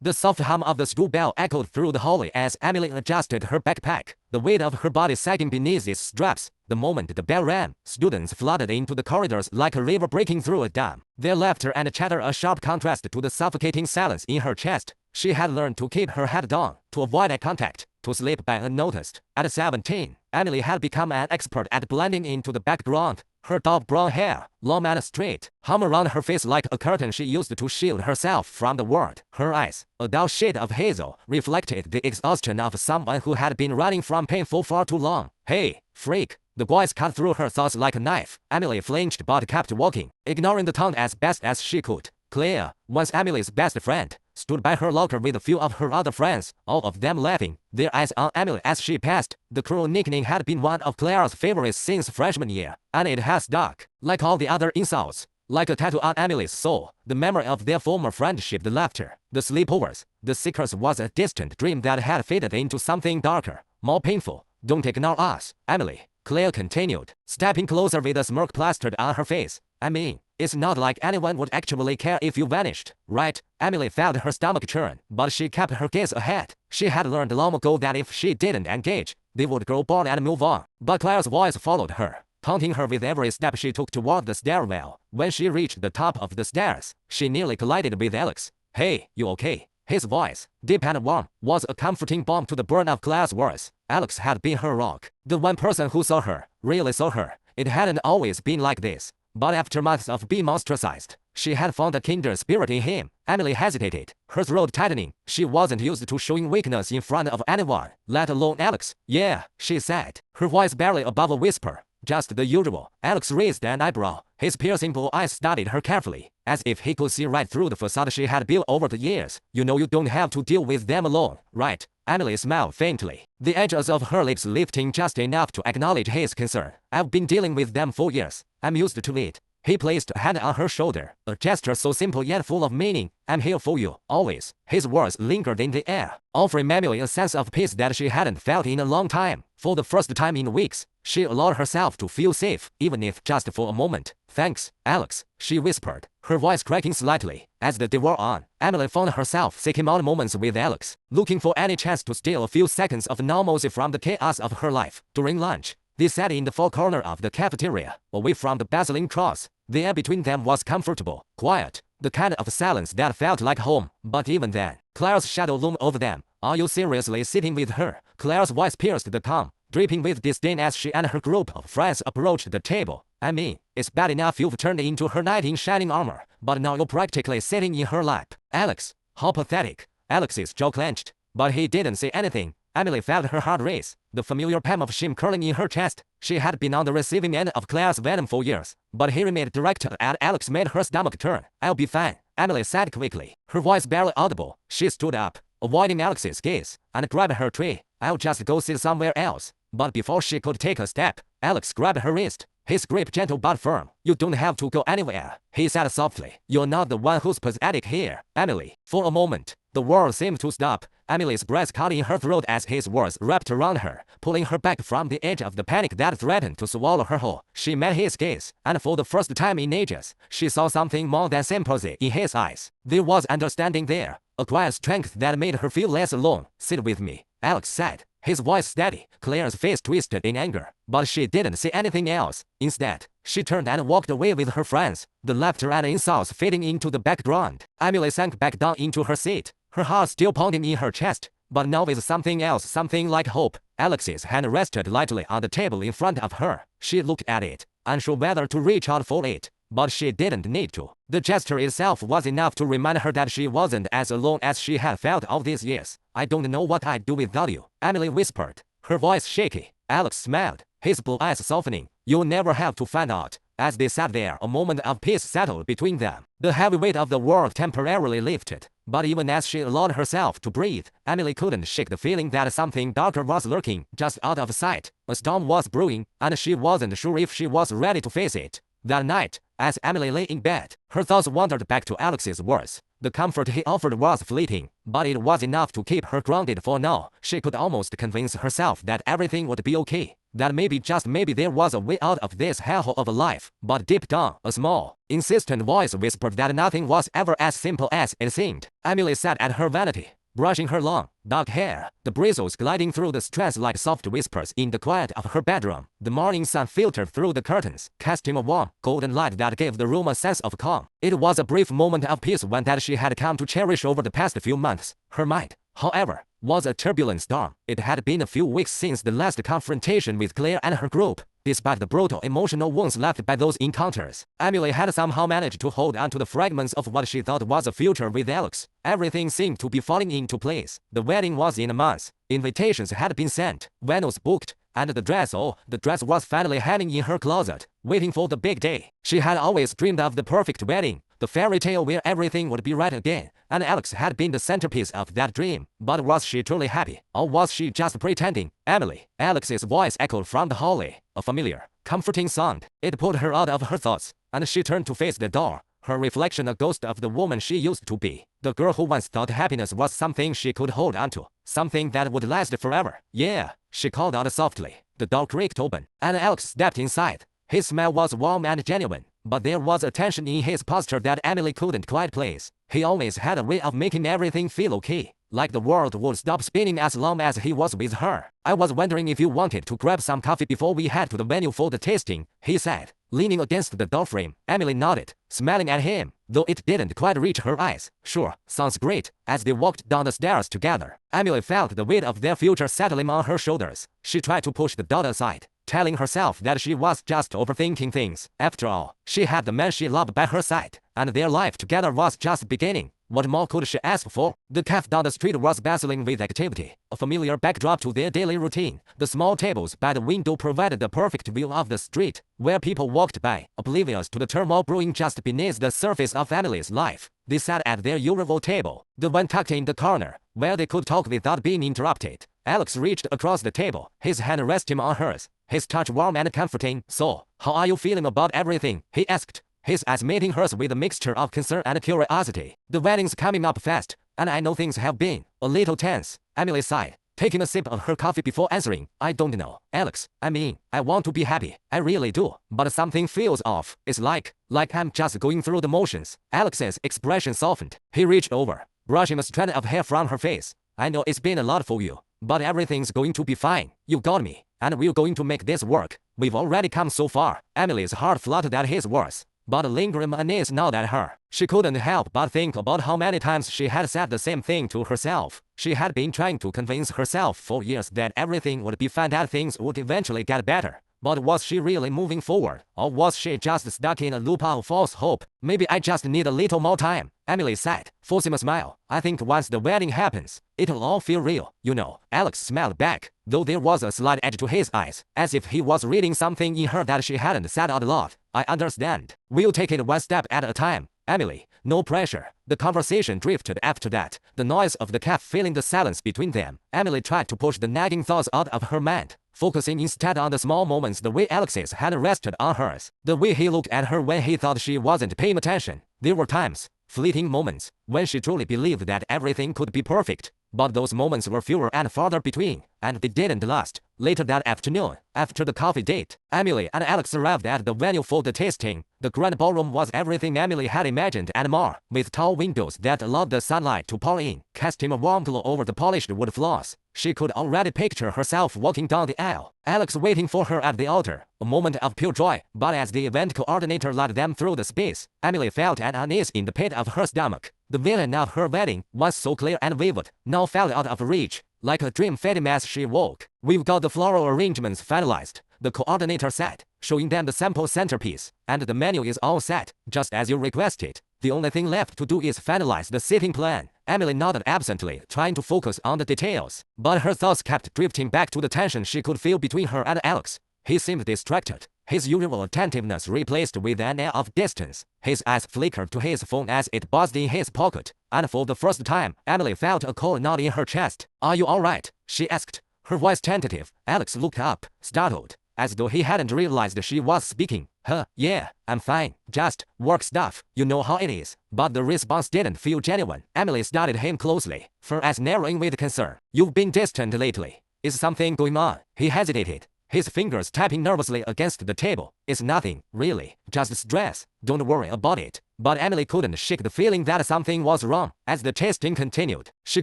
The soft hum of the school bell echoed through the hallway as Emily adjusted her backpack, the weight of her body sagging beneath its straps. The moment the bell rang, students flooded into the corridors like a river breaking through a dam. Their laughter and chatter a sharp contrast to the suffocating silence in her chest. She had learned to keep her head down, to avoid eye contact, to sleep by unnoticed. At 17, Emily had become an expert at blending into the background. Her dark brown hair, long and straight, hung around her face like a curtain she used to shield herself from the world. Her eyes, a dull shade of hazel, reflected the exhaustion of someone who had been running from pain for far too long. "Hey, freak!" The voice cut through her thoughts like a knife. Emily flinched but kept walking, ignoring the taunt as best as she could. Claire, once Emily's best friend, stood by her locker with a few of her other friends, all of them laughing, their eyes on Emily as she passed. The cruel nickname had been one of Claire's favorites since freshman year, and it had stuck. Like all the other insults, like a tattoo on Emily's soul, the memory of their former friendship, the laughter, the sleepovers, the secrets was a distant dream that had faded into something darker, more painful. "Don't ignore us, Emily," Claire continued, stepping closer with a smirk plastered on her face. "I mean, it's not like anyone would actually care if you vanished, right?" Emily felt her stomach churn, but she kept her gaze ahead. She had learned long ago that if she didn't engage, they would grow bored and move on. But Claire's voice followed her, taunting her with every step she took toward the stairwell. When she reached the top of the stairs, she nearly collided with Alex. "Hey, you okay?" His voice, deep and warm, was a comforting balm to the burn of Claire's words. Alex had been her rock, the one person who saw her, really saw her. It hadn't always been like this, but after months of being ostracized, she had found a kindred spirit in him. Emily hesitated, her throat tightening. She wasn't used to showing weakness in front of anyone, let alone Alex. "Yeah," she said, her voice barely above a whisper. "Just the usual." Alex raised an eyebrow. His piercing blue eyes studied her carefully, as if he could see right through the facade she had built over the years. "You know you don't have to deal with them alone, right?" Emily smiled faintly, the edges of her lips lifting just enough to acknowledge his concern. "I've been dealing with them for years. I'm used to it." He placed a hand on her shoulder, a gesture so simple yet full of meaning. "I'm here for you, always." His words lingered in the air, offering Emily a sense of peace that she hadn't felt in a long time. For the first time in weeks, she allowed herself to feel safe, even if just for a moment. "Thanks, Alex," she whispered, her voice cracking slightly. As the day wore on, Emily found herself seeking out moments with Alex, looking for any chance to steal a few seconds of normalcy from the chaos of her life. During lunch, they sat in the far corner of the cafeteria, away from the bustling crowds. The air between them was comfortable, quiet, the kind of silence that felt like home. But even then, Claire's shadow loomed over them. "Are you seriously sitting with her?" Claire's voice pierced the calm, dripping with disdain as she and her group of friends approached the table. "I mean, it's bad enough you've turned into her knight in shining armor, but now you're practically sitting in her lap." "Alex, how pathetic." Alex's jaw clenched, but he didn't say anything. Emily felt her heart race, the familiar pang of shame curling in her chest. She had been on the receiving end of Claire's venom for years, but he remained direct and Alex made her stomach turn. "I'll be fine," Emily said quickly, her voice barely audible. She stood up, avoiding Alex's gaze, and grabbed her tray. "I'll just go sit somewhere else." But before she could take a step, Alex grabbed her wrist, his grip gentle but firm. "You don't have to go anywhere," he said softly. "You're not the one who's pathetic here, Emily." For a moment, the world seemed to stop. Emily's breath caught in her throat as his words wrapped around her, pulling her back from the edge of the panic that threatened to swallow her whole. She met his gaze, and for the first time in ages, she saw something more than sympathy in his eyes. There was understanding there, a quiet strength that made her feel less alone. "Sit with me," Alex said, his voice steady. Claire's face twisted in anger, but she didn't say anything else. Instead, she turned and walked away with her friends, the laughter and insults fading into the background. Emily sank back down into her seat, her heart still pounding in her chest, but now with something else, something like hope. Alex's hand rested lightly on the table in front of her. She looked at it, unsure whether to reach out for it, but she didn't need to. The gesture itself was enough to remind her that she wasn't as alone as she had felt all these years. "I don't know what I'd do without you," Emily whispered, her voice shaky. Alex smiled, his blue eyes softening. "You'll never have to find out." As they sat there, a moment of peace settled between them. The heavy weight of the world temporarily lifted, but even as she allowed herself to breathe, Emily couldn't shake the feeling that something darker was lurking just out of sight. A storm was brewing, and she wasn't sure if she was ready to face it. That night, as Emily lay in bed, her thoughts wandered back to Alex's words. The comfort he offered was fleeting, but it was enough to keep her grounded for now. She could almost convince herself that everything would be okay, that maybe, just maybe, there was a way out of this hellhole of a life. But deep down, a small, insistent voice whispered that nothing was ever as simple as it seemed. Emily sat at her vanity, brushing her long, dark hair, the bristles gliding through the strands like soft whispers in the quiet of her bedroom. The morning sun filtered through the curtains, casting a warm, golden light that gave the room a sense of calm. It was a brief moment of peace, one that she had come to cherish over the past few months. Her mind, however, was a turbulent storm. It had been a few weeks since the last confrontation with Claire and her group. Despite the brutal emotional wounds left by those encounters, Emily had somehow managed to hold on to the fragments of what she thought was a future with Alex. Everything seemed to be falling into place. The wedding was in a month. Invitations had been sent, venues booked, and the dress was finally hanging in her closet, waiting for the big day. She had always dreamed of the perfect wedding, the fairy tale where everything would be right again, and Alex had been the centerpiece of that dream. But was she truly happy, or was she just pretending? Emily, Alex's voice echoed from the hallway, a familiar, comforting sound. It put her out of her thoughts, and she turned to face the door, her reflection a ghost of the woman she used to be, the girl who once thought happiness was something she could hold onto, something that would last forever. "Yeah," she called out softly. The door creaked open, and Alex stepped inside. His smile was warm and genuine, but there was a tension in his posture that Emily couldn't quite place. He always had a way of making everything feel okay, like the world would stop spinning as long as he was with her. "I was wondering if you wanted to grab some coffee before we head to the venue for the tasting," he said, leaning against the doorframe. Emily nodded, smiling at him, though it didn't quite reach her eyes. "Sure, sounds great." As they walked down the stairs together, Emily felt the weight of their future settling on her shoulders. She tried to push the doubt aside, telling herself that she was just overthinking things. After all, she had the man she loved by her side, and their life together was just beginning. What more could she ask for? The cafe down the street was bustling with activity, a familiar backdrop to their daily routine. The small tables by the window provided the perfect view of the street, where people walked by, oblivious to the turmoil brewing just beneath the surface of Emily's life. They sat at their usual table, the one tucked in the corner, where they could talk without being interrupted. Alex reached across the table, his hand resting on hers, his touch warm and comforting. "So, how are you feeling about everything?" he asked, his eyes meeting hers with a mixture of concern and curiosity. "The wedding's coming up fast, and I know things have been a little tense," Emily sighed, taking a sip of her coffee before answering. "I don't know, Alex. I mean, I want to be happy. I really do. But something feels off. It's like I'm just going through the motions." Alex's expression softened. He reached over, brushing a strand of hair from her face. "I know it's been a lot for you, but everything's going to be fine. You got me, and we're going to make this work. We've already come so far." Emily's heart fluttered at his words, but a lingering unease gnawed at her. She couldn't help but think about how many times she had said the same thing to herself. She had been trying to convince herself for years that everything would be fine, that things would eventually get better. But was she really moving forward, or was she just stuck in a loop of false hope? "Maybe I just need a little more time," Emily said, forcing a smile. "I think once the wedding happens, it'll all feel real, you know." Alex smiled back, though there was a slight edge to his eyes, as if he was reading something in her that she hadn't said out loud. "I understand. We'll take it one step at a time, Emily. No pressure." The conversation drifted after that, the noise of the cafe filling the silence between them. Emily tried to push the nagging thoughts out of her mind, focusing instead on the small moments, the way Alex's hand rested on hers, the way he looked at her when he thought she wasn't paying attention. There were times, fleeting moments, when she truly believed that everything could be perfect. But those moments were fewer and farther between, and they didn't last. Later that afternoon, after the coffee date, Emily and Alex arrived at the venue for the tasting. The grand ballroom was everything Emily had imagined and more, with tall windows that allowed the sunlight to pour in, casting a warm glow over the polished wood floors. She could already picture herself walking down the aisle, Alex waiting for her at the altar, a moment of pure joy. But as the event coordinator led them through the space, Emily felt an unease in the pit of her stomach. The vision of her wedding, once so clear and vivid, now fell out of reach, like a dream fading as she woke. "We've got the floral arrangements finalized," the coordinator said, showing them the sample centerpiece, "and the menu is all set, just as you requested. The only thing left to do is finalize the seating plan." Emily nodded absently, trying to focus on the details, but her thoughts kept drifting back to the tension she could feel between her and Alex. He seemed distracted, his usual attentiveness replaced with an air of distance. His eyes flickered to his phone as it buzzed in his pocket, and for the first time, Emily felt a cold knot in her chest. "Are you all right?" she asked, her voice tentative. Alex looked up, startled. as though he hadn't realized she was speaking. Yeah, I'm fine. Just work stuff. You know how it is. But the response didn't feel genuine. Emily studied him closely, her eyes narrowing with concern. You've been distant lately. Is something going on? He hesitated, his fingers tapping nervously against the table. It's nothing, really. Just stress. Don't worry about it. But Emily couldn't shake the feeling that something was wrong. As the testing continued, she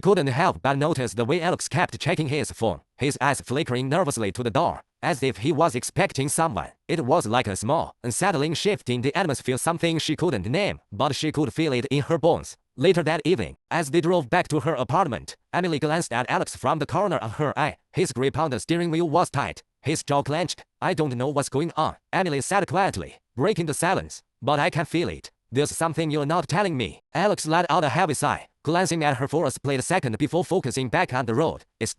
couldn't help but notice the way Alex kept checking his phone, his eyes flickering nervously to the door, as if he was expecting someone. It was like a small, unsettling shift in the atmosphere, something she couldn't name, but she could feel it in her bones. Later that evening, as they drove back to her apartment, Emily glanced at Alex from the corner of her eye. His grip on the steering wheel was tight, his jaw clenched. I don't know what's going on, Emily said quietly, breaking the silence. But I can feel it. There's something you're not telling me. Alex let out a heavy sigh, glancing at her for a split second before focusing back on the road. It's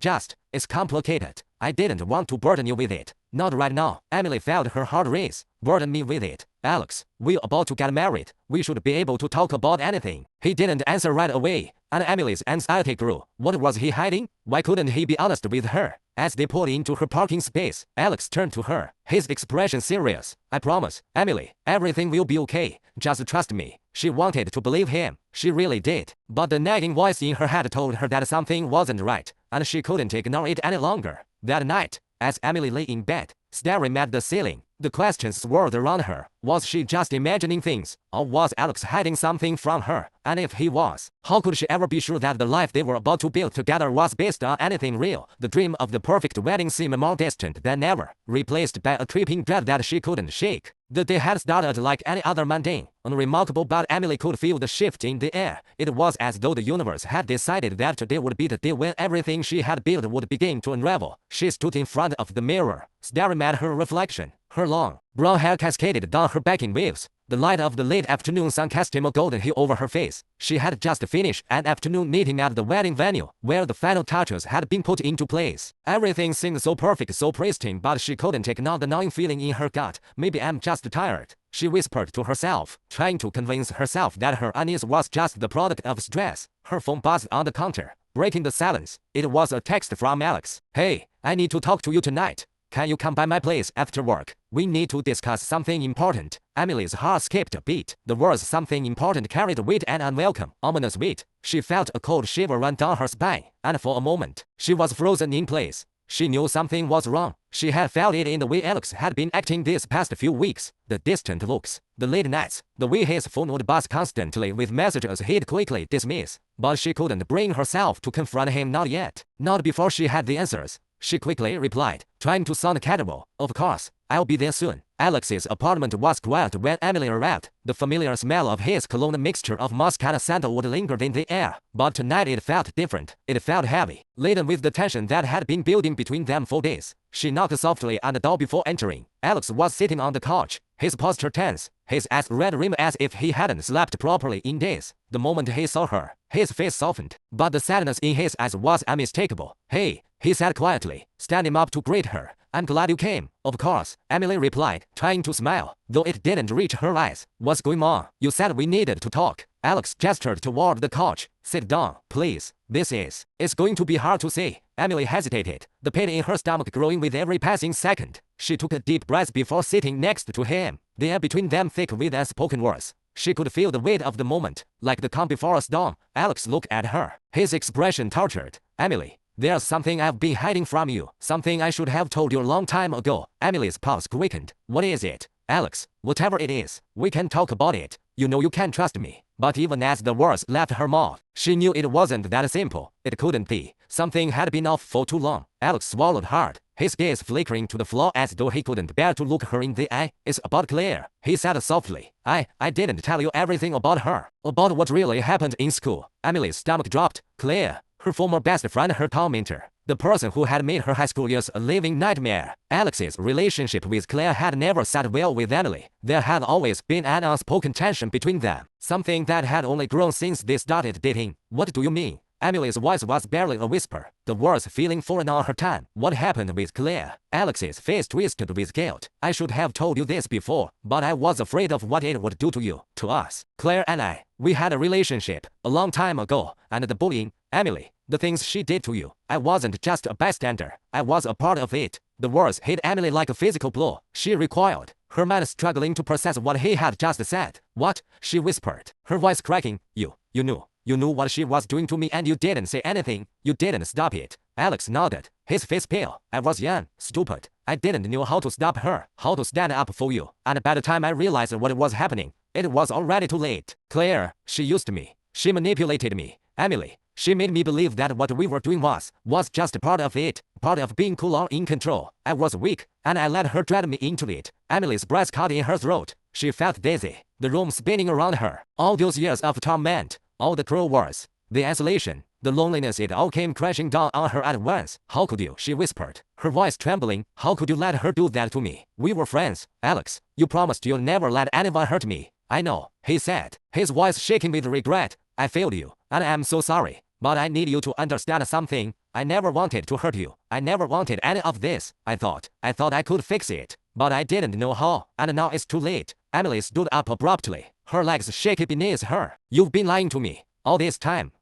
complicated. I didn't want to burden you with it. Not right now. Emily felt her heart race. Burden me with it. Alex, we're about to get married. We should be able to talk about anything. He didn't answer right away, and Emily's anxiety grew. What was he hiding? Why couldn't he be honest with her? As they pulled into her parking space, Alex turned to her, his expression serious. I promise, Emily, everything will be okay. Just trust me. She wanted to believe him. She really did. But the nagging voice in her head told her that something wasn't right, and she couldn't ignore it any longer. That night, as Emily lay in bed, staring at the ceiling, the questions swirled around her. Was she just imagining things, or was Alex hiding something from her? And if he was, how could she ever be sure that the life they were about to build together was based on anything real? The dream of the perfect wedding seemed more distant than ever, replaced by a creeping dread that she couldn't shake. The day had started like any other mundane, unremarkable, but Emily could feel the shift in the air. It was as though the universe had decided that today would be the day when everything she had built would begin to unravel. She stood in front of the mirror, staring at her reflection. Her long, brown hair cascaded down her back in waves. The light of the late afternoon sun cast a golden hue over her face. She had just finished an afternoon meeting at the wedding venue, where the final touches had been put into place. Everything seemed so perfect, so pristine, but she couldn't ignore the gnawing feeling in her gut. Maybe I'm just tired, she whispered to herself, trying to convince herself that her unease was just the product of stress. Her phone buzzed on the counter, breaking the silence. It was a text from Alex. Hey, I need to talk to you tonight. Can you come by my place after work? We need to discuss something important. Emily's heart skipped a beat. The words something important carried weight, and unwelcome, ominous weight. She felt a cold shiver run down her spine, and for a moment, she was frozen in place. She knew something was wrong. She had felt it in the way Alex had been acting these past few weeks. The distant looks, the late nights, the way his phone would buzz constantly with messages he'd quickly dismiss. But she couldn't bring herself to confront him, not yet. Not before she had the answers. She quickly replied, trying to sound casual. Of course, I'll be there soon. Alex's apartment was quiet when Emily arrived. The familiar smell of his cologne mixture of musk and sandalwood lingered in the air. But tonight it felt different. It felt heavy, laden with the tension that had been building between them for days. She knocked softly on the door before entering. Alex was sitting on the couch, his posture tense, his eyes red-rimmed as if he hadn't slept properly in days. The moment he saw her, his face softened, but the sadness in his eyes was unmistakable. Hey, he said quietly, standing up to greet her. I'm glad you came. Of course, Emily replied, trying to smile, though it didn't reach her eyes. What's going on? You said we needed to talk. Alex gestured toward the couch. Sit down, please. It's going to be hard to say. Emily hesitated, the pain in her stomach growing with every passing second. She took a deep breath before sitting next to him, the air between them thick with unspoken words. She could feel the weight of the moment, like the calm before a storm. Alex looked at her, his expression tortured. Emily, there's something I've been hiding from you, something I should have told you a long time ago. Emily's pulse quickened. What is it? Alex, whatever it is, we can talk about it. You know you can trust me. But even as the words left her mouth, she knew it wasn't that simple. It couldn't be. Something had been off for too long. Alex swallowed hard, his gaze flickering to the floor as though he couldn't bear to look her in the eye. It's about Claire, he said softly. I didn't tell you everything about her. About what really happened in school. Emily's stomach dropped. Claire, her former best friend, her tormentor. The person who had made her high school years a living nightmare. Alex's relationship with Claire had never sat well with Emily. There had always been an unspoken tension between them, something that had only grown since they started dating. What do you mean? Emily's voice was barely a whisper, the words feeling foreign on her tongue. What happened with Claire? Alex's face twisted with guilt. I should have told you this before, but I was afraid of what it would do to you, to us. Claire and I, we had a relationship, a long time ago, and the bullying, Emily, the things she did to you, I wasn't just a bystander, I was a part of it. The words hit Emily like a physical blow. She recoiled, her mind struggling to process what he had just said. What? She whispered, her voice cracking. You knew. You knew what she was doing to me and you didn't say anything. You didn't stop it. Alex nodded, his face pale. I was young, stupid. I didn't know how to stop her, how to stand up for you. And by the time I realized what was happening, it was already too late. Claire, she used me. She manipulated me. Emily, she made me believe that what we were doing was just part of it, part of being cool or in control. I was weak, and I let her drag me into it. Emily's breath caught in her throat. She felt dizzy, the room spinning around her. All those years of torment, all the cruel words, the isolation, the loneliness, it all came crashing down on her at once. How could you? She whispered, her voice trembling. How could you let her do that to me? We were friends, Alex. You promised you'll never let anyone hurt me. I know, he said, his voice shaking with regret. I failed you, and I am so sorry. But I need you to understand something. I never wanted to hurt you. I never wanted any of this. I thought I could fix it, but I didn't know how, and now it's too late. Emily stood up abruptly, her legs shaky beneath her. You've been lying to me. All this time,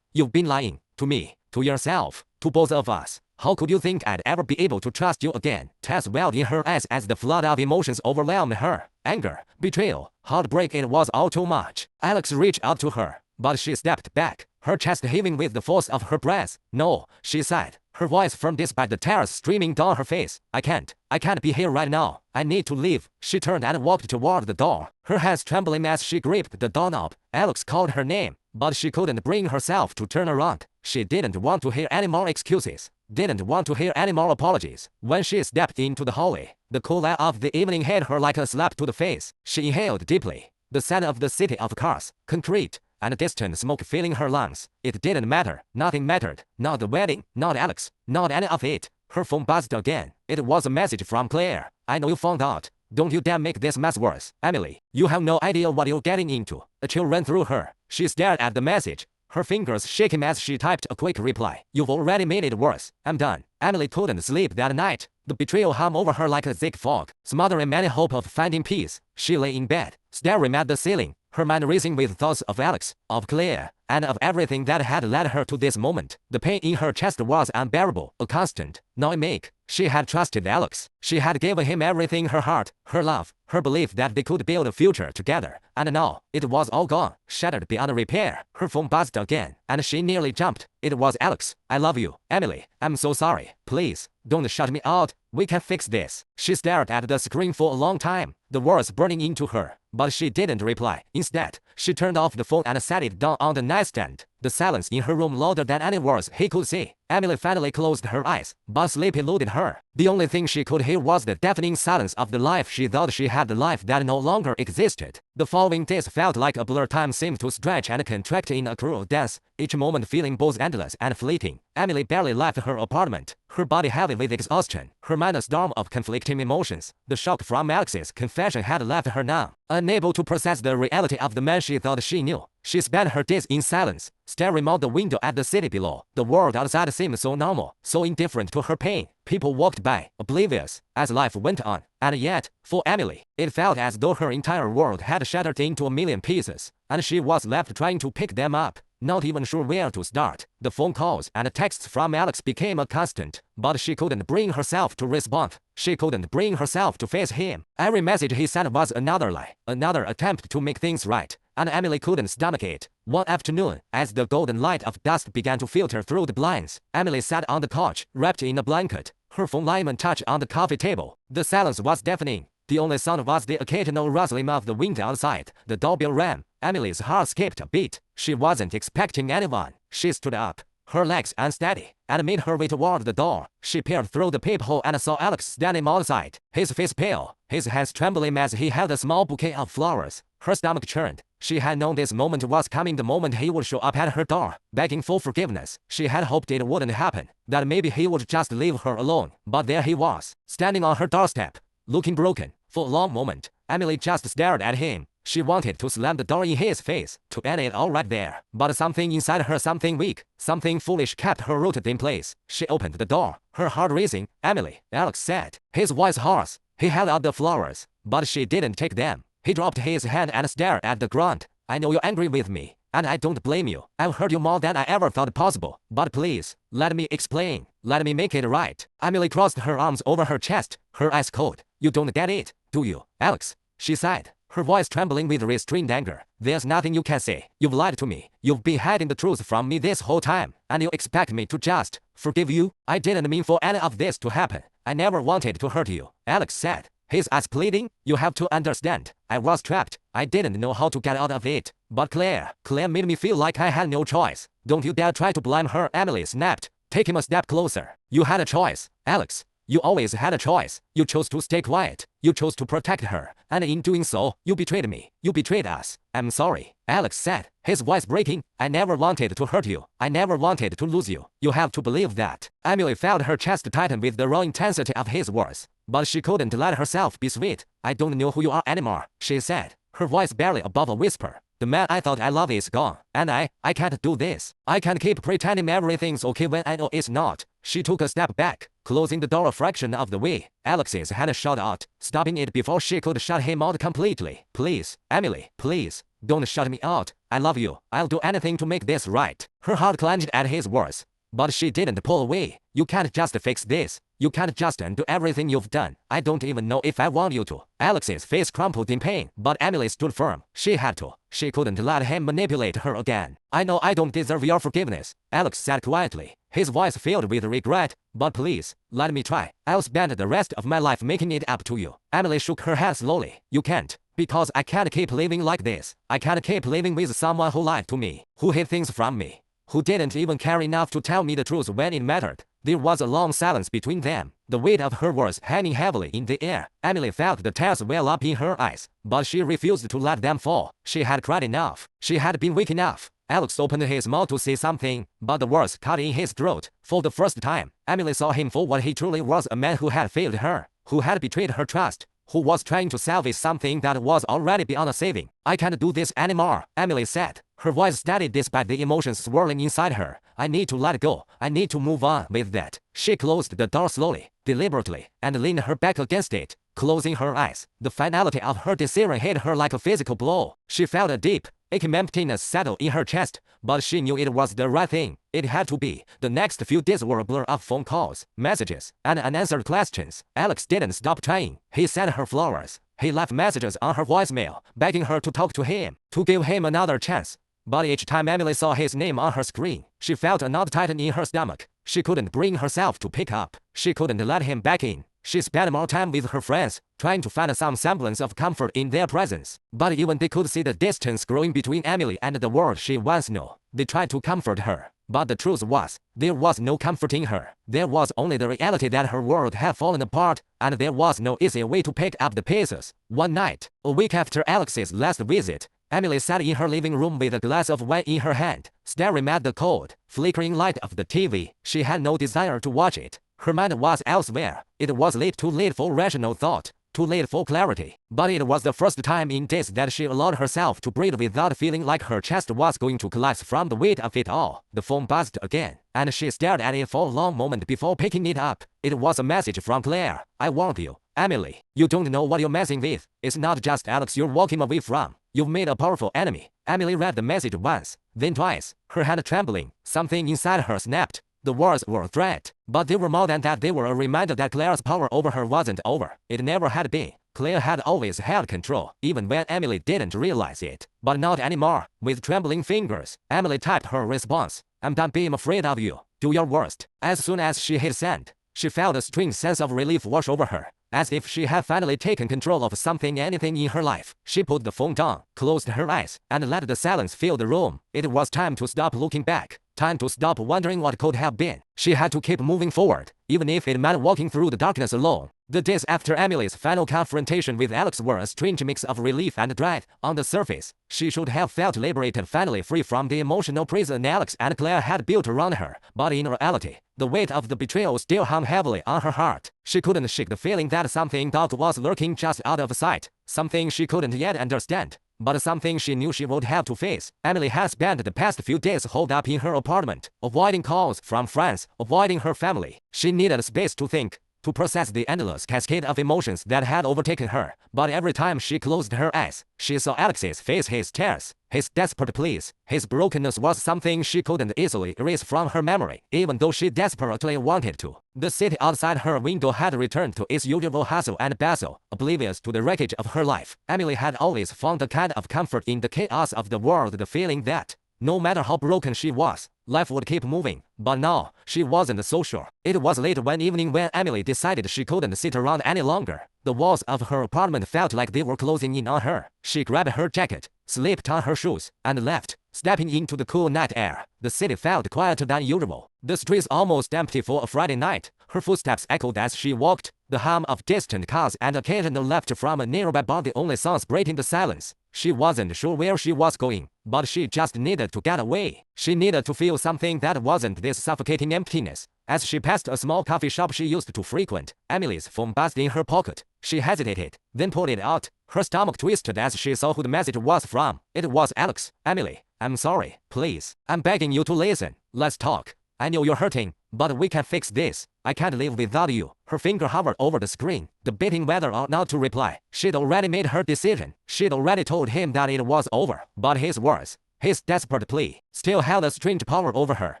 you've been lying. To me, to yourself, to both of us. How could you think I'd ever be able to trust you again? Tears welled in her eyes as the flood of emotions overwhelmed her. Anger, betrayal, heartbreak, it was all too much. Alex reached out to her, but she stepped back, her chest heaving with the force of her breath. No, she sighed, her voice firm despite the tears streaming down her face. I can't be here right now. I need to leave. She turned and walked toward the door, her hands trembling as she gripped the doorknob. Alex called her name, but she couldn't bring herself to turn around. She didn't want to hear any more excuses, didn't want to hear any more apologies. When she stepped into the hallway, the cool air of the evening hit her like a slap to the face. She inhaled deeply, the scent of the city of cars, concrete, and distant smoke filling her lungs. It didn't matter. Nothing mattered. Not the wedding, not Alex, not any of it. Her phone buzzed again. It was a message from Claire. I know you found out. Don't you dare make this mess worse. Emily, you have no idea what you're getting into. A chill ran through her. She stared at the message, her fingers shaking as she typed a quick reply. You've already made it worse. I'm done. Emily couldn't sleep that night. The betrayal hung over her like a thick fog, smothering any hope of finding peace. She lay in bed, staring at the ceiling, her mind racing with thoughts of Alex, of Claire, and of everything that had led her to this moment. The pain in her chest was unbearable, a constant, gnawing ache. She had trusted Alex. She had given him everything, her heart, her love, her belief that they could build a future together. And now, it was all gone, shattered beyond repair. Her phone buzzed again, and she nearly jumped. It was Alex. I love you, Emily. I'm so sorry. Please, don't shut me out. We can fix this. She stared at the screen for a long time, the words burning into her, but she didn't reply. Instead, she turned off the phone and set it down on the nightstand. The silence in her room louder than any words he could say. Emily finally closed her eyes, but sleep eluded her. The only thing she could hear was the deafening silence of the life she thought she had, the life that no longer existed. The following days felt like a blur. Time seemed to stretch and contract in a cruel dance, each moment feeling both endless and fleeting. Emily barely left her apartment, her body heavy with exhaustion, her mind a storm of conflicting emotions. The shock from Alex's confession had left her numb, unable to process the reality of the man she thought she knew. She spent her days in silence, staring out the window at the city below. The world outside seemed so normal, so indifferent to her pain. People walked by, oblivious, as life went on. And yet, for Emily, it felt as though her entire world had shattered into a million pieces, and she was left trying to pick them up, not even sure where to start. The phone calls and texts from Alex became a constant, but she couldn't bring herself to respond. She couldn't bring herself to face him. Every message he sent was another lie, another attempt to make things right, and Emily couldn't stomach it. One afternoon, as the golden light of dusk began to filter through the blinds, Emily sat on the couch, wrapped in a blanket, her phone lying untouched on the coffee table. The silence was deafening. The only sound was the occasional rustling of the wind outside. The doorbell rang. Emily's heart skipped a beat. She wasn't expecting anyone. She stood up, her legs unsteady, and made her way toward the door. She peered through the peephole and saw Alex standing outside, his face pale, his hands trembling as he held a small bouquet of flowers. Her stomach churned. She had known this moment was coming, the moment he would show up at her door, begging for forgiveness. She had hoped it wouldn't happen, that maybe he would just leave her alone. But there he was, standing on her doorstep, looking broken. For a long moment, Emily just stared at him. She wanted to slam the door in his face, to end it all right there. But something inside her, something weak, something foolish, kept her rooted in place. She opened the door, her heart racing. Emily, Alex said, his voice hoarse. He held out the flowers, but she didn't take them. He dropped his hand and stared at the ground. I know you're angry with me, and I don't blame you. I've hurt you more than I ever thought possible. But please, let me explain. Let me make it right. Emily crossed her arms over her chest, her eyes cold. You don't get it, do you, Alex? She sighed, her voice trembling with restrained anger. There's nothing you can say. You've lied to me. You've been hiding the truth from me this whole time, and you expect me to just forgive you? I didn't mean for any of this to happen. I never wanted to hurt you, Alex said, his eyes pleading. You have to understand. I was trapped. I didn't know how to get out of it. But Claire made me feel like I had no choice. Don't you dare try to blame her, Emily snapped, taking a step closer. You had a choice, Alex. You always had a choice. You chose to stay quiet. You chose to protect her. And in doing so, you betrayed me. You betrayed us. I'm sorry, Alex said, his voice breaking. I never wanted to hurt you. I never wanted to lose you. You have to believe that. Emily felt her chest tighten with the raw intensity of his words. But she couldn't let herself be sweet. I don't know who you are anymore, she said, her voice barely above a whisper. The man I thought I loved is gone, and I can't do this. I can't keep pretending everything's okay when I know it's not. She took a step back, closing the door a fraction of the way. Alex's hand shot out, stopping it before she could shut him out completely. Please, Emily, please, don't shut me out. I love you. I'll do anything to make this right. Her heart clenched at his words, but she didn't pull away. You can't just fix this. You can't just undo everything you've done. I don't even know if I want you to. Alex's face crumpled in pain, but Emily stood firm. She had to. She couldn't let him manipulate her again. I know I don't deserve your forgiveness, Alex said quietly, his voice filled with regret. But please, let me try. I'll spend the rest of my life making it up to you. Emily shook her head slowly. You can't. Because I can't keep living like this. I can't keep living with someone who lied to me, who hid things from me, who didn't even care enough to tell me the truth when it mattered. There was a long silence between them, the weight of her words hanging heavily in the air. Emily felt the tears well up in her eyes, but she refused to let them fall. She had cried enough. She had been weak enough. Alex opened his mouth to say something, but the words cut in his throat. For the first time, Emily saw him for what he truly was, a man who had failed her, who had betrayed her trust, who was trying to salvage something that was already beyond saving. I can't do this anymore, Emily said, her voice steady despite the emotions swirling inside her. I need to let go. I need to move on with that. She closed the door slowly, deliberately, and leaned her back against it, closing her eyes. The finality of her decision hit her like a physical blow. She felt a deep, aching emptiness settle in her chest, but she knew it was the right thing. It had to be. The next few days were a blur of phone calls, messages, and unanswered questions. Alex didn't stop trying. He sent her flowers. He left messages on her voicemail, begging her to talk to him, to give him another chance. But each time Emily saw his name on her screen, she felt a knot tighten in her stomach. She couldn't bring herself to pick up. She couldn't let him back in. She spent more time with her friends, trying to find some semblance of comfort in their presence. But even they could see the distance growing between Emily and the world she once knew. They tried to comfort her, but the truth was, there was no comforting her. There was only the reality that her world had fallen apart, and there was no easy way to pick up the pieces. One night, a week after Alex's last visit, Emily sat in her living room with a glass of wine in her hand, staring at the cold, flickering light of the TV. She had no desire to watch it. Her mind was elsewhere. It was too late for rational thought, too late for clarity. But it was the first time in days that she allowed herself to breathe without feeling like her chest was going to collapse from the weight of it all. The phone buzzed again, and she stared at it for a long moment before picking it up. It was a message from Claire. I warned you, Emily. You don't know what you're messing with. It's not just Alex you're walking away from. You've made a powerful enemy. Emily read the message once, then twice, her hand trembling. Something inside her snapped. The words were a threat, but they were more than that. They were a reminder that Claire's power over her wasn't over. It never had been. Claire had always held control, even when Emily didn't realize it. But not anymore. With trembling fingers, Emily typed her response. I'm done being afraid of you. Do your worst. As soon as she hit send, she felt a strange sense of relief wash over her, as if she had finally taken control of anything in her life. She put the phone down, closed her eyes, and let the silence fill the room. It was time to stop looking back. Time to stop wondering what could have been. She had to keep moving forward, even if it meant walking through the darkness alone. The days after Emily's final confrontation with Alex were a strange mix of relief and dread. On the surface, she should have felt liberated, finally free from the emotional prison Alex and Claire had built around her. But in reality, the weight of the betrayal still hung heavily on her heart. She couldn't shake the feeling that something dark was lurking just out of sight, something she couldn't yet understand, but something she knew she would have to face. Emily had spent the past few days holed up in her apartment, avoiding calls from friends, avoiding her family. She needed space to think, to process the endless cascade of emotions that had overtaken her, but every time she closed her eyes, she saw Alex's face, his tears, his desperate pleas. His brokenness was something she couldn't easily erase from her memory, even though she desperately wanted to. The city outside her window had returned to its usual hustle and bustle, oblivious to the wreckage of her life. Emily had always found a kind of comfort in the chaos of the world, the feeling that, no matter how broken she was, life would keep moving. But now, she wasn't so sure. It was late one evening when Emily decided she couldn't sit around any longer. The walls of her apartment felt like they were closing in on her. She grabbed her jacket, slipped on her shoes, and left, stepping into the cool night air. The city felt quieter than usual. The streets almost empty for a Friday night. Her footsteps echoed as she walked, the hum of distant cars and occasional laughter from a nearby bar the only sounds breaking the silence. She wasn't sure where she was going, but she just needed to get away. She needed to feel something that wasn't this suffocating emptiness. As she passed a small coffee shop she used to frequent, Emily's phone buzzed in her pocket. She hesitated, then pulled it out. Her stomach twisted as she saw who the message was from. It was Alex. "Emily, I'm sorry. Please. I'm begging you to listen. Let's talk. I know you're hurting, but we can fix this. I can't live without you." Her finger hovered over the screen, debating whether or not to reply. She'd already made her decision. She'd already told him that it was over. But his words, his desperate plea, still held a strange power over her.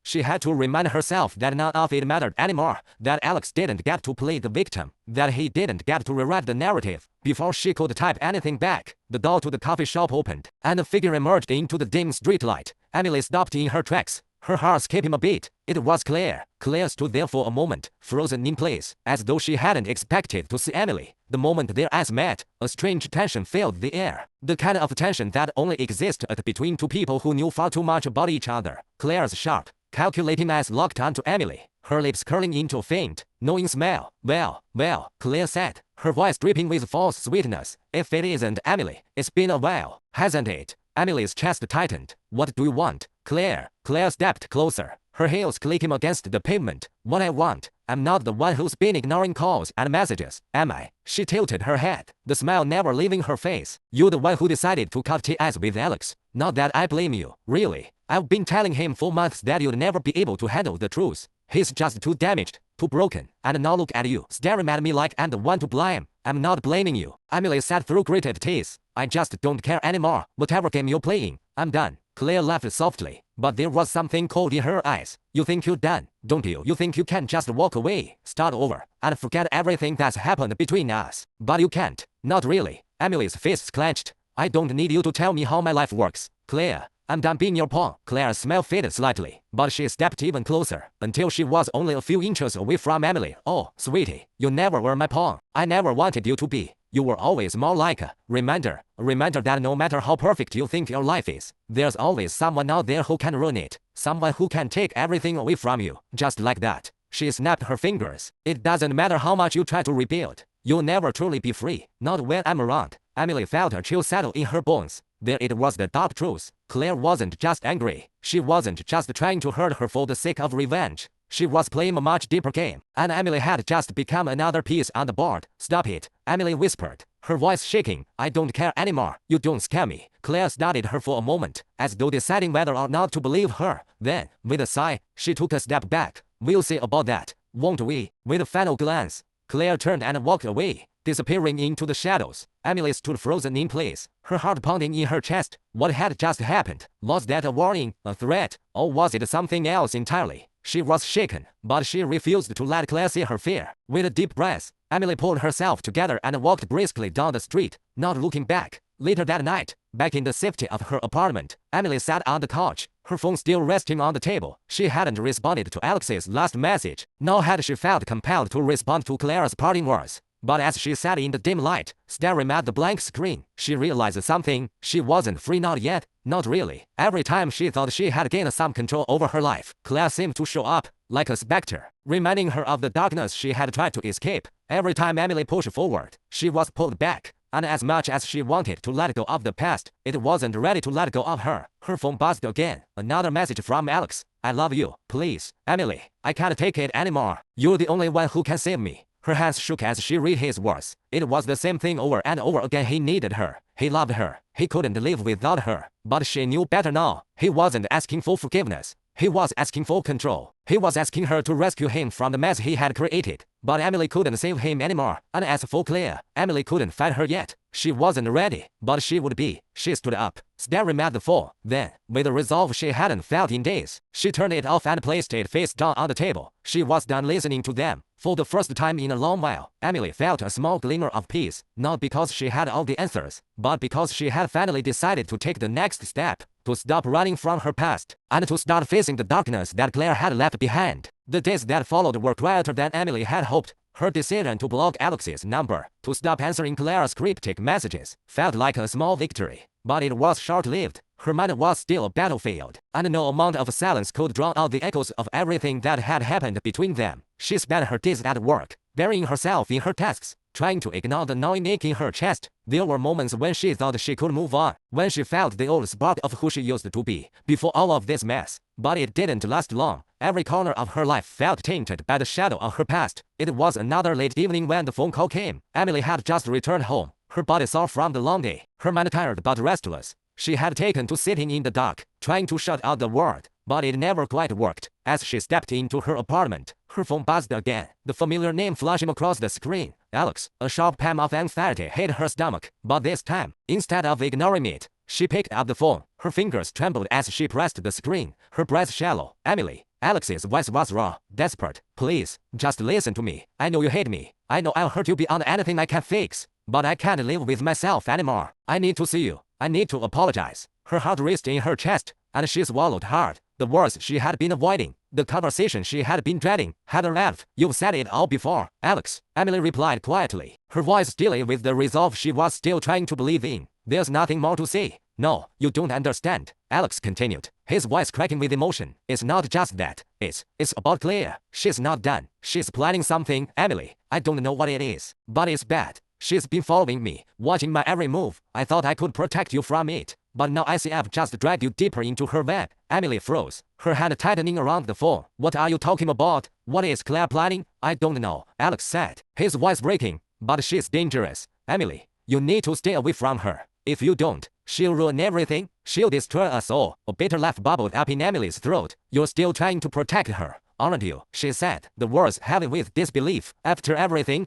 She had to remind herself that none of it mattered anymore, that Alex didn't get to play the victim, that he didn't get to rewrite the narrative. Before she could type anything back, the door to the coffee shop opened, and a figure emerged into the dim streetlight. Emily stopped in her tracks, her heart skipping a beat. It was Claire. Claire stood there for a moment, frozen in place, as though she hadn't expected to see Emily. The moment their eyes met, a strange tension filled the air. The kind of tension that only existed between two people who knew far too much about each other. Claire's sharp, calculating eyes locked onto Emily, her lips curling into a faint, knowing smile. Well, Claire said, her voice dripping with false sweetness. "If it isn't Emily, it's been a while, hasn't it?" Emily's chest tightened. "What do you want, Claire?" Claire stepped closer, her heels clicking against the pavement. "What I want? I'm not the one who's been ignoring calls and messages, am I?" She tilted her head, the smile never leaving her face. "You're the one who decided to cut ties with Alex. Not that I blame you, really. I've been telling him for months that you'd never be able to handle the truth. He's just too damaged, too broken. And now look at you, staring at me like I'm the one to blame. I'm not blaming you." Emily sat through gritted teeth. "I just don't care anymore. Whatever game you're playing, I'm done." Claire laughed softly, but there was something cold in her eyes. "You think you're done, don't you? You think you can just walk away, start over, and forget everything that's happened between us. But you can't. Not really." Emily's fists clenched. "I don't need you to tell me how my life works, Claire. I'm done being your pawn." Claire's smile faded slightly, but she stepped even closer, until she was only a few inches away from Emily. "Oh, sweetie, you never were my pawn. I never wanted you to be. You were always more like a reminder that no matter how perfect you think your life is, there's always someone out there who can ruin it. Someone who can take everything away from you, just like that." She snapped her fingers. "It doesn't matter how much you try to rebuild. You'll never truly be free, not when I'm around." Emily felt a chill settle in her bones. There it was, the dark truth. Claire wasn't just angry. She wasn't just trying to hurt her for the sake of revenge. She was playing a much deeper game, and Emily had just become another piece on the board. "Stop it," Emily whispered, her voice shaking. "I don't care anymore. You don't scare me." Claire studied her for a moment, as though deciding whether or not to believe her. Then, with a sigh, she took a step back. "We'll see about that, won't we?" With a final glance, Claire turned and walked away, disappearing into the shadows. Emily stood frozen in place, her heart pounding in her chest. What had just happened? Was that a warning, a threat, or was it something else entirely? She was shaken, but she refused to let Claire see her fear. With a deep breath, Emily pulled herself together and walked briskly down the street, not looking back. Later that night, back in the safety of her apartment, Emily sat on the couch, her phone still resting on the table. She hadn't responded to Alex's last message, nor had she felt compelled to respond to Claire's parting words. But as she sat in the dim light, staring at the blank screen, she realized something. She wasn't free, not yet, not really. Every time she thought she had gained some control over her life, Claire seemed to show up, like a specter, reminding her of the darkness she had tried to escape. Every time Emily pushed forward, she was pulled back. And as much as she wanted to let go of the past, it wasn't ready to let go of her. Her phone buzzed again. Another message from Alex. "I love you. Please, Emily. I can't take it anymore. You're the only one who can save me." Her hands shook as she read his words. It was the same thing over and over again. He needed her. He loved her. He couldn't live without her. But she knew better now. He wasn't asking for forgiveness. He was asking for control. He was asking her to rescue him from the mess he had created. But Emily couldn't save him anymore. And as for Claire, Emily couldn't fight her yet. She wasn't ready, but she would be. She stood up, staring at the phone. Then, with a resolve she hadn't felt in days, she turned it off and placed it face down on the table. She was done listening to them. For the first time in a long while, Emily felt a small glimmer of peace, not because she had all the answers, but because she had finally decided to take the next step, to stop running from her past, and to start facing the darkness that Claire had left behind. The days that followed were quieter than Emily had hoped. Her decision to block Alex's number, to stop answering Claire's cryptic messages, felt like a small victory. But it was short-lived. Her mind was still a battlefield, and no amount of silence could drown out the echoes of everything that had happened between them. She spent her days at work, burying herself in her tasks, trying to ignore the gnawing ache in her chest. There were moments when she thought she could move on, when she felt the old spark of who she used to be, before all of this mess. But it didn't last long. Every corner of her life felt tainted by the shadow of her past. It was another late evening when the phone call came. Emily had just returned home, her body sore from the long day, her mind tired but restless. She had taken to sitting in the dark, trying to shut out the world, but it never quite worked. As she stepped into her apartment, her phone buzzed again, the familiar name flashing across the screen. Alex. A sharp pang of anxiety hit her stomach, but this time, instead of ignoring it, she picked up the phone. Her fingers trembled as she pressed the screen, her breath shallow. Emily. Alex's voice was raw, desperate. Please, just listen to me. I know you hate me. I know I'll hurt you beyond anything I can fix. But I can't live with myself anymore. I need to see you. I need to apologize. Her heart raced in her chest, and she swallowed hard. The words she had been avoiding, the conversation she had been dreading, had arrived. You've said it all before, Alex. Emily replied quietly, her voice steely with the resolve she was still trying to believe in. There's nothing more to say. No, you don't understand, Alex continued, his voice cracking with emotion. It's not just that. It's about Claire. She's not done. She's planning something, Emily. I don't know what it is, but it's bad. She's been following me, watching my every move. I thought I could protect you from it, but now I see I've just dragged you deeper into her web. Emily froze, her hand tightening around the phone. What are you talking about? What is Claire planning? I don't know, Alex said, his voice breaking. But she's dangerous, Emily. You need to stay away from her. If you don't, she'll ruin everything. She'll destroy us all. A bitter laugh bubbled up in Emily's throat. You're still trying to protect her, aren't you? She said, the words heavy with disbelief. After everything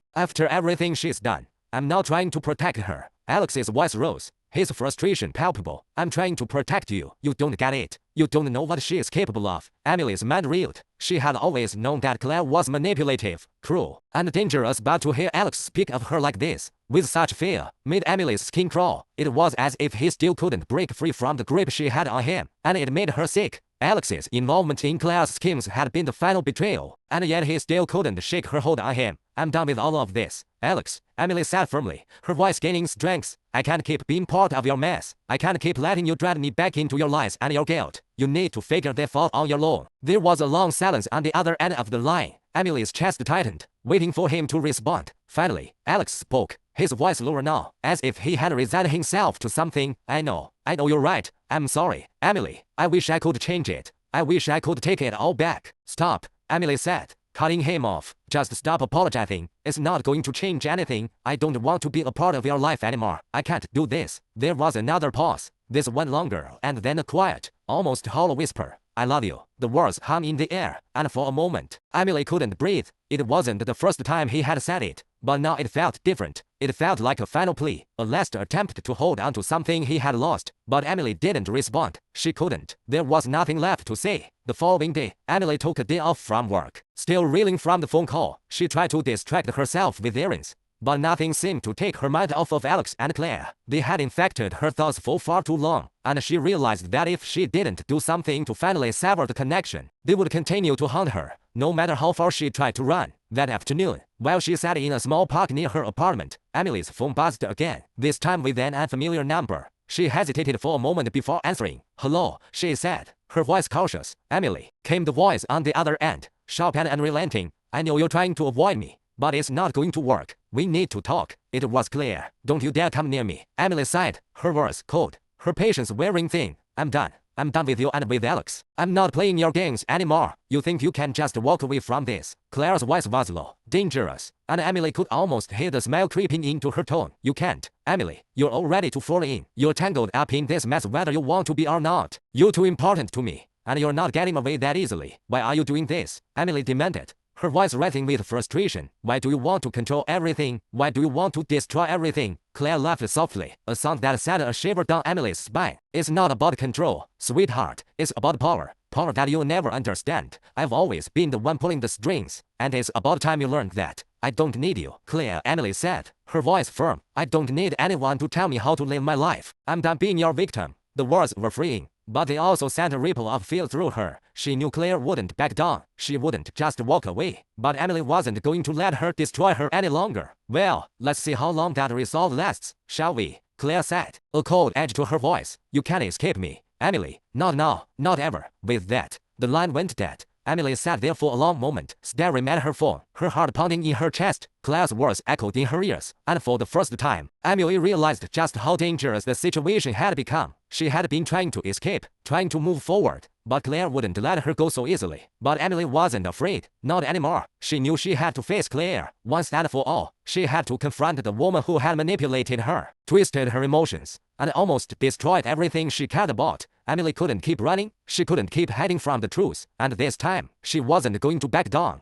she's done. I'm not trying to protect her. Alex's voice rose, his frustration palpable. I'm trying to protect you. You don't get it. You don't know what she is capable of. Emily's mind reeled. She had always known that Claire was manipulative, cruel, and dangerous, but to hear Alex speak of her like this, with such fear, made Emily's skin crawl. It was as if he still couldn't break free from the grip she had on him, and it made her sick. Alex's involvement in Claire's schemes had been the final betrayal, and yet he still couldn't shake her hold on him. I'm done with all of this, Alex, Emily said firmly, her voice gaining strength. I can't keep being part of your mess. I can't keep letting you drag me back into your lies and your guilt. You need to figure that out on your own. There was a long silence on the other end of the line. Emily's chest tightened, waiting for him to respond. Finally, Alex spoke, his voice lower now, as if he had resigned himself to something. I know you're right. I'm sorry, Emily. I wish I could change it. I wish I could take it all back. Stop, Emily said, cutting him off. Just stop apologizing. It's not going to change anything. I don't want to be a part of your life anymore. I can't do this. There was another pause. This one longer, and then a quiet, almost hollow whisper. I love you. The words hung in the air, and for a moment, Emily couldn't breathe. It wasn't the first time he had said it, but now it felt different. It felt like a final plea, a last attempt to hold on to something he had lost. But Emily didn't respond. She couldn't. There was nothing left to say. The following day, Emily took a day off from work. Still reeling from the phone call, she tried to distract herself with errands. But nothing seemed to take her mind off of Alex and Claire. They had infected her thoughts for far too long, and she realized that if she didn't do something to finally sever the connection, they would continue to haunt her, no matter how far she tried to run. That afternoon, while she sat in a small park near her apartment, Emily's phone buzzed again, this time with an unfamiliar number. She hesitated for a moment before answering. Hello, she said, her voice cautious. Emily, came the voice on the other end, sharp and unrelenting. I know you're trying to avoid me, but it's not going to work. We need to talk. It was clear. Don't you dare come near me. Emily sighed, her voice cold, her patience wearing thin. I'm done. I'm done with you and with Alex. I'm not playing your games anymore. You think you can just walk away from this? Claire's voice was low, dangerous, and Emily could almost hear the smile creeping into her tone. You can't, Emily. You're all ready to fall in. You're tangled up in this mess whether you want to be or not. You're too important to me. and you're not getting away that easily. Why are you doing this? Emily demanded, her voice writhing with frustration. Why do you want to control everything? Why do you want to destroy everything? Claire laughed softly, a sound that sent a shiver down Emily's spine. It's not about control, sweetheart. It's about power. Power that you'll never understand. I've always been the one pulling the strings, and it's about time you learned that. I don't need you, Claire, Emily said, her voice firm. I don't need anyone to tell me how to live my life. I'm done being your victim. The words were freeing, but they also sent a ripple of fear through her. She knew Claire wouldn't back down. She wouldn't just walk away. But Emily wasn't going to let her destroy her any longer. Well, let's see how long that resolve lasts, shall we? Claire said, a cold edge to her voice. You can't escape me, Emily. Not now, not ever. With that, the line went dead. Emily sat there for a long moment, staring at her phone, her heart pounding in her chest. Claire's words echoed in her ears, and for the first time, Emily realized just how dangerous the situation had become. She had been trying to escape, trying to move forward, but Claire wouldn't let her go so easily. But Emily wasn't afraid, not anymore. She knew she had to face Claire, once and for all. She had to confront the woman who had manipulated her, twisted her emotions, and almost destroyed everything she cared about. Emily couldn't keep running, she couldn't keep hiding from the truth, and this time, she wasn't going to back down.